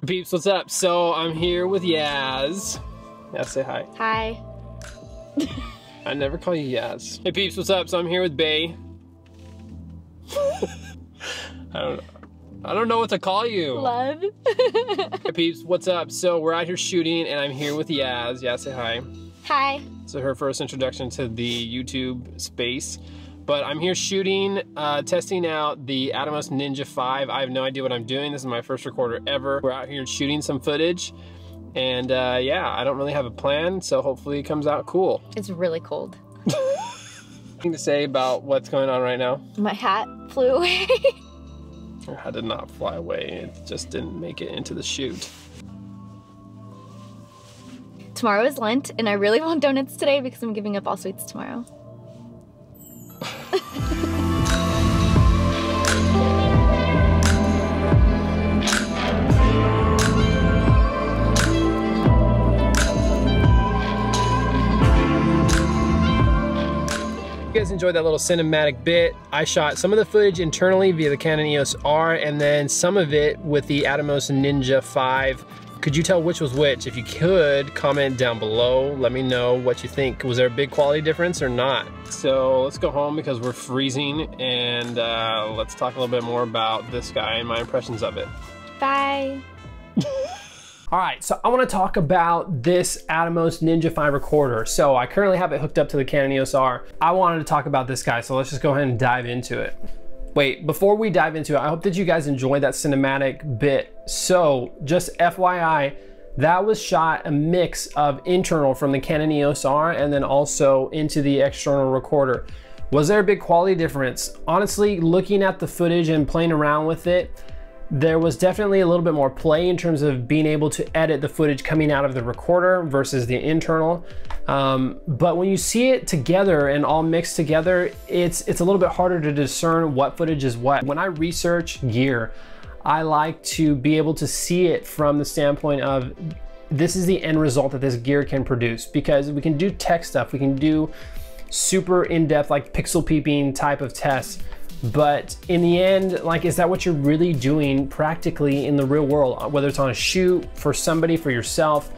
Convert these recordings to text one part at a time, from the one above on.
Peeps, what's up? So I'm here with Yaz. Yeah, say hi. Hi. I never call you Yaz. Hey peeps, what's up? So I'm here with Bay. I don't know what to call you. Love. Hey peeps, what's up? So we're out here shooting and I'm here with Yaz. Yaz, say hi. Hi. So her first introduction to the YouTube space. But I'm here shooting, testing out the Atomos Ninja V. I have no idea what I'm doing. This is my first recorder ever. We're out here shooting some footage. And yeah, I don't really have a plan, so hopefully it comes out cool. It's really cold. Anything to say about what's going on right now? My hat flew away. Your hat did not fly away. It just didn't make it into the shoot. Tomorrow is Lent, and I really want donuts today because I'm giving up all sweets tomorrow. You guys enjoyed that little cinematic bit. I shot some of the footage internally via the Canon EOS R and then some of it with the Atomos Ninja V. Could you tell which was which? If you could, comment down below. Let me know what you think. Was there a big quality difference or not? So let's go home because we're freezing and let's talk a little bit more about this guy and my impressions of it. Bye. All right, so I want to talk about this Atomos Ninja V recorder. So I currently have it hooked up to the Canon EOS R. I wanted to talk about this guy, so let's just go ahead and dive into it. Wait, before we dive into it, I hope that you guys enjoyed that cinematic bit. So just FYI, that was shot a mix of internal from the Canon EOS R and then also into the external recorder. Was there a big quality difference? Honestly, looking at the footage and playing around with it, there was definitely a little bit more play in terms of being able to edit the footage coming out of the recorder versus the internal. But when you see it together and all mixed together, it's a little bit harder to discern what footage is what. When I research gear, I like to be able to see it from the standpoint of this is the end result that this gear can produce, because we can do tech stuff, we can do super in-depth like pixel peeping type of tests. But in the end, like, is that what you're really doing practically in the real world? Whether it's on a shoot, for somebody, for yourself,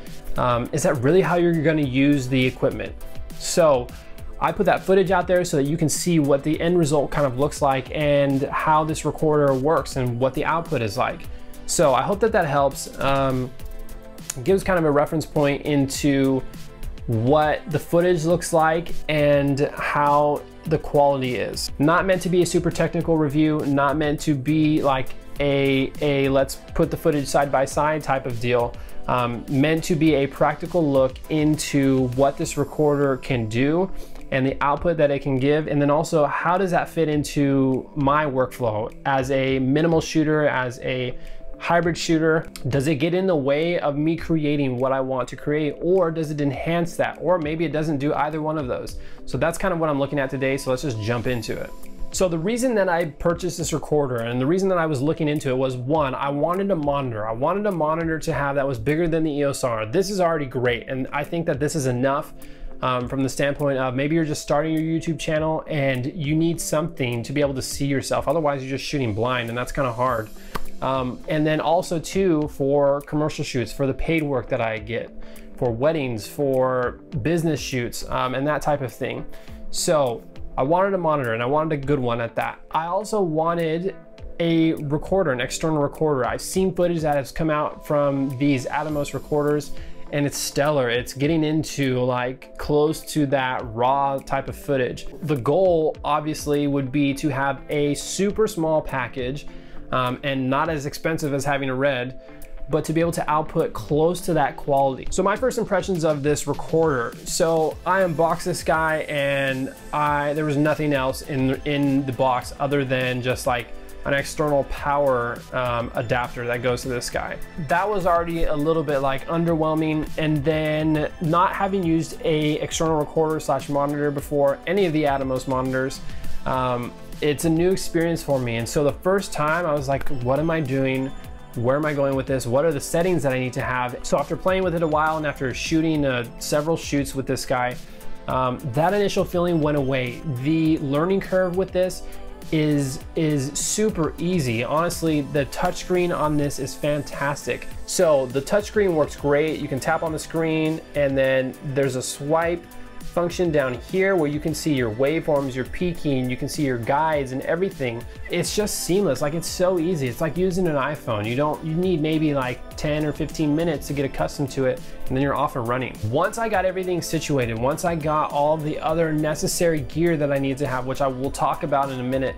is that really how you're gonna use the equipment? So I put that footage out there so that you can see what the end result kind of looks like and how this recorder works and what the output is like. So I hope that that helps. It gives kind of a reference point into what the footage looks like and how the quality is. Not meant to be a super technical review, not meant to be like a let's put the footage side by side type of deal. Meant to be a practical look into what this recorder can do and the output that it can give, and then also how does that fit into my workflow as a minimal shooter, as a hybrid shooter. Does it get in the way of me creating what I want to create, or does it enhance that? Or maybe it doesn't do either one of those. So that's kind of what I'm looking at today, so let's just jump into it. So the reason that I purchased this recorder and the reason that I was looking into it was, one, I wanted a monitor. I wanted a monitor to have that was bigger than the EOS R. This is already great, and I think that this is enough from the standpoint of maybe you're just starting your YouTube channel and you need something to be able to see yourself. Otherwise, you're just shooting blind, and that's kind of hard. And then also too, for commercial shoots, for the paid work that I get, for weddings, for business shoots, and that type of thing. So I wanted a monitor, and I wanted a good one at that. I also wanted a recorder, an external recorder. I've seen footage that has come out from these Atomos recorders and it's stellar. It's getting into like close to that raw type of footage. The goal obviously would be to have a super small package and not as expensive as having a Red, but to be able to output close to that quality. So my first impressions of this recorder. So I unboxed this guy and there was nothing else in the box other than just like an external power adapter that goes to this guy. That was already a little bit like underwhelming, and then not having used a external recorder slash monitor before, any of the Atomos monitors, it's a new experience for me. And so the first time I was like, what am I doing? Where am I going with this? What are the settings that I need to have? So after playing with it a while and after shooting several shoots with this guy, that initial feeling went away. The learning curve with this is super easy. Honestly, the touchscreen on this is fantastic. So the touchscreen works great. You can tap on the screen and then there's a swipe function down here where you can see your waveforms, your peaking, you can see your guides and everything. It's just seamless. Like, it's so easy. It's like using an iPhone. You need maybe like 10 or 15 minutes to get accustomed to it, and then you're off and running. Once I got everything situated, once I got all the other necessary gear that I need to have, which I will talk about in a minute,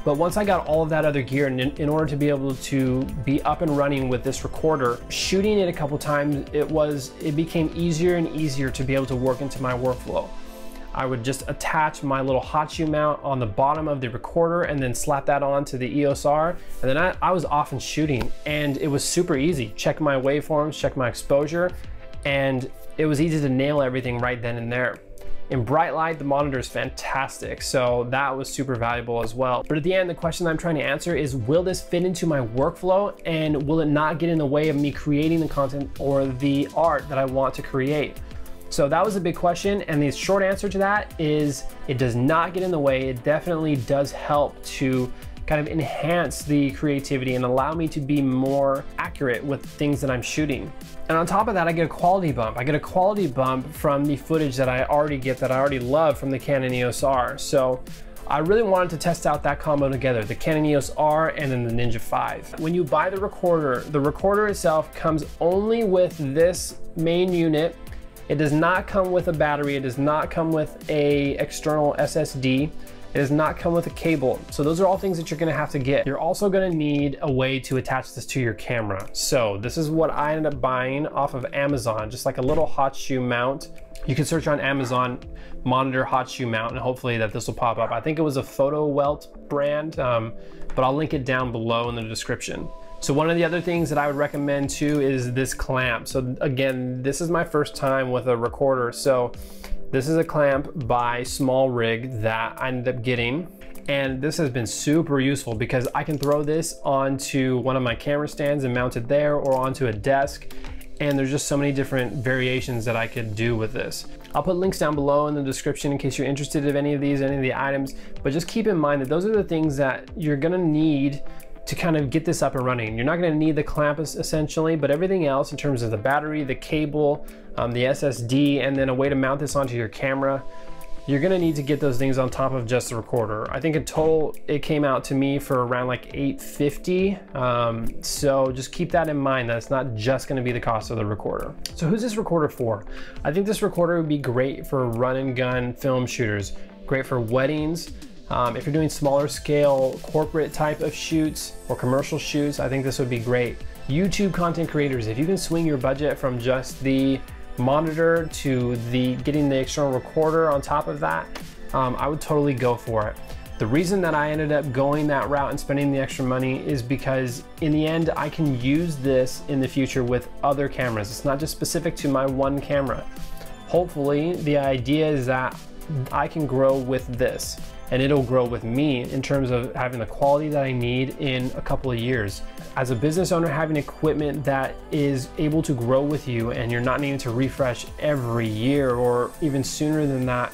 but once I got all of that other gear in order to be able to be up and running with this recorder, shooting it a couple times, it became easier and easier to be able to work into my workflow. I would just attach my little hot shoe mount on the bottom of the recorder and then slap that onto the EOS R. And then I was off and shooting, and it was super easy. Check my waveforms, check my exposure, and it was easy to nail everything right then and there. In bright light, the monitor is fantastic, so that was super valuable as well. But at the end, the question I'm trying to answer is, will this fit into my workflow, and will it not get in the way of me creating the content or the art that I want to create? So that was a big question, and the short answer to that is it does not get in the way. It definitely does help to kind of enhance the creativity and allow me to be more accurate with things that I'm shooting. And on top of that, I get a quality bump. I get a quality bump from the footage that I already love from the Canon EOS R. So I really wanted to test out that combo together, the Canon EOS R and then the Ninja V. When you buy the recorder itself comes only with this main unit. It does not come with a battery. It does not come with a external SSD. It does not come with a cable. So those are all things that you're gonna have to get. You're also gonna need a way to attach this to your camera. So this is what I ended up buying off of Amazon, just like a little hot shoe mount. You can search on Amazon, monitor hot shoe mount, and hopefully that this will pop up. I think it was a Photo Welt brand, but I'll link it down below in the description. So one of the other things that I would recommend too is this clamp. So again, this is my first time with a recorder. So this is a clamp by Small Rig that I ended up getting. And this has been super useful because I can throw this onto one of my camera stands and mount it there, or onto a desk. And there's just so many different variations that I could do with this. I'll put links down below in the description in case you're interested in any of these, any of the items, but just keep in mind that those are the things that you're gonna need to kind of get this up and running. You're not gonna need the clamp essentially, but everything else in terms of the battery, the cable, the SSD, and then a way to mount this onto your camera, you're gonna need to get those things on top of just the recorder. I think in total, it came out to me for around like $850. So just keep that in mind, that it's not just gonna be the cost of the recorder. So who's this recorder for? I think this recorder would be great for run and gun film shooters, great for weddings. If you're doing smaller scale corporate type of shoots or commercial shoots, I think this would be great. YouTube content creators, if you can swing your budget from just the monitor to getting the external recorder on top of that, I would totally go for it. The reason that I ended up going that route and spending the extra money is because in the end, I can use this in the future with other cameras. It's not just specific to my one camera. Hopefully, the idea is that I can grow with this, and it'll grow with me in terms of having the quality that I need in a couple of years. As a business owner, having equipment that is able to grow with you and you're not needing to refresh every year or even sooner than that,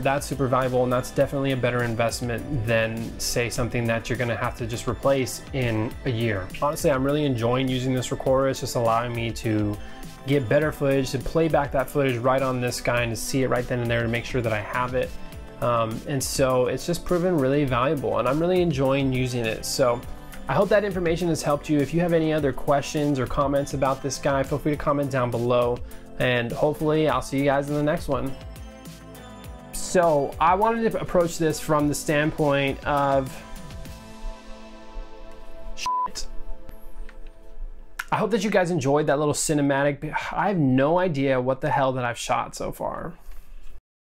that's super valuable, and that's definitely a better investment than say something that you're gonna have to just replace in a year. Honestly, I'm really enjoying using this recorder. It's just allowing me to get better footage, to play back that footage right on this guy and to see it right then and there to make sure that I have it. And so it's just proven really valuable, and I'm really enjoying using it. So I hope that information has helped you. If you have any other questions or comments about this guy, feel free to comment down below, and hopefully I'll see you guys in the next one. So I wanted to approach this from the standpoint of shit. I hope that you guys enjoyed that little cinematic. I have no idea what the hell that I've shot so far.